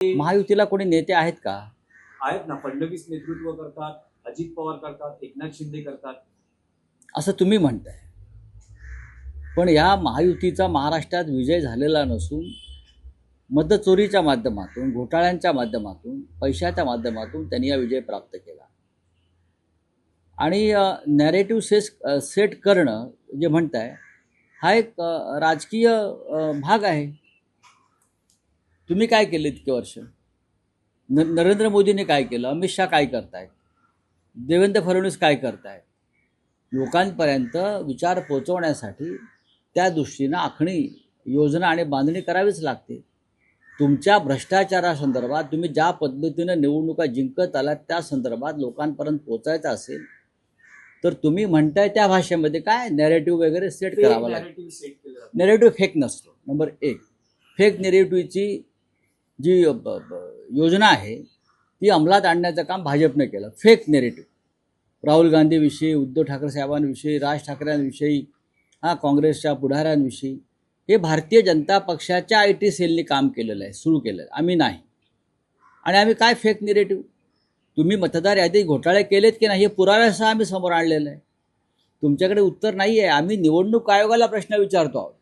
महायुतीला कोणी नेते आहेत का? आहेत ना, फडणवीस नेतृत्व करतात, अजित पवार करतात, एकनाथ शिंदे करतात. असं तुम्ही म्हणताय, पण या महायुतीचा महाराष्ट्रात विजय झालेला नसून मतचोरीच्या माध्यमातून, घोटाळ्यांच्या माध्यमातून, पैशाच्या माध्यमातून त्यांनी हा विजय प्राप्त केला. आणि नॅरेटिव्ह सेट करणं जे म्हणताय हा एक राजकीय भाग आहे. तुम्ही काय केलं इतके वर्ष? नरेंद्र मोदींनी काय केलं? अमित शहा काय करतायत? देवेंद्र फडणवीस काय करतायत? लोकांपर्यंत विचार पोहोचवण्यासाठी त्या दृष्टीनं आखणी, योजना आणि बांधणी करावीच लागते. तुमच्या भ्रष्टाचारासंदर्भात तुम्ही ज्या पद्धतीनं निवडणुका जिंकत आलात त्या संदर्भात लोकांपर्यंत पोहोचायचं असेल तर तुम्ही म्हणताय त्या भाषेमध्ये काय नॅरेटिव्ह वगैरे सेट करावं लागेल. नॅरेटिव्ह फेक नसतो. नंबर एक, फेक नॅरेटिव्हची जी योजना आहे ती अंमलात आणण्याचं काम भाजपने केलं. फेक नॅरेटिव्ह राहुल गांधीविषयी, उद्धव ठाकरे साहेबांविषयी, राज ठाकरेंविषयी, काँग्रेसच्या पुढाऱ्यांविषयी हे भारतीय जनता पक्षाच्या IT सेलनी काम केलेलं आहे, सुरू केलं आहे. आम्ही नाही. आणि आम्ही काय फेक नॅरेटिव्ह, तुम्ही मतदार यादीत घोटाळे केलेत की नाही हे पुराव्यासह आम्ही समोर आणलेलं आहे. तुमच्याकडे उत्तर नाही आहे. आम्ही निवडणूक आयोगाला प्रश्न विचारतो आहोत.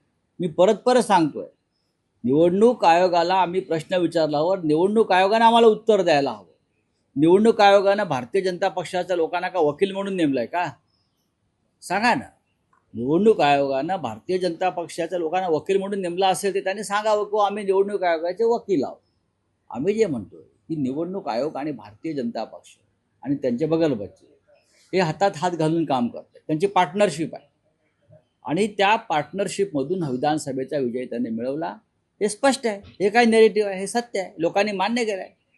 मी परत सांगतोय, निवडणूक आयोगाला आम्ही प्रश्न विचारल्यावर निवडणूक आयोगानं आम्हाला उत्तर द्यायला हवं. निवडणूक आयोगानं भारतीय जनता पक्षाच्या लोकांना का वकील म्हणून नेमलंय का? सांगा ना. निवडणूक आयोगानं भारतीय जनता पक्षाच्या लोकांना वकील म्हणून नेमला असेल तर त्यांनी सांगावं की आम्ही निवडणूक आयोगाचे वकील आहोत. आम्ही जे म्हणतोय की निवडणूक आयोग आणि भारतीय जनता पक्ष आणि त्यांचे बगलबच्चे हे हातात हात घालून काम करतात. त्यांची पार्टनरशिप आहे आणि त्या पार्टनरशिपमधून विधानसभेचा विजय त्यांनी मिळवला. हे स्पष्ट आहे. हे काय नॅरेटिव्ह आहे, हे सत्य आहे. लोकांनी मान्य केलं आहे.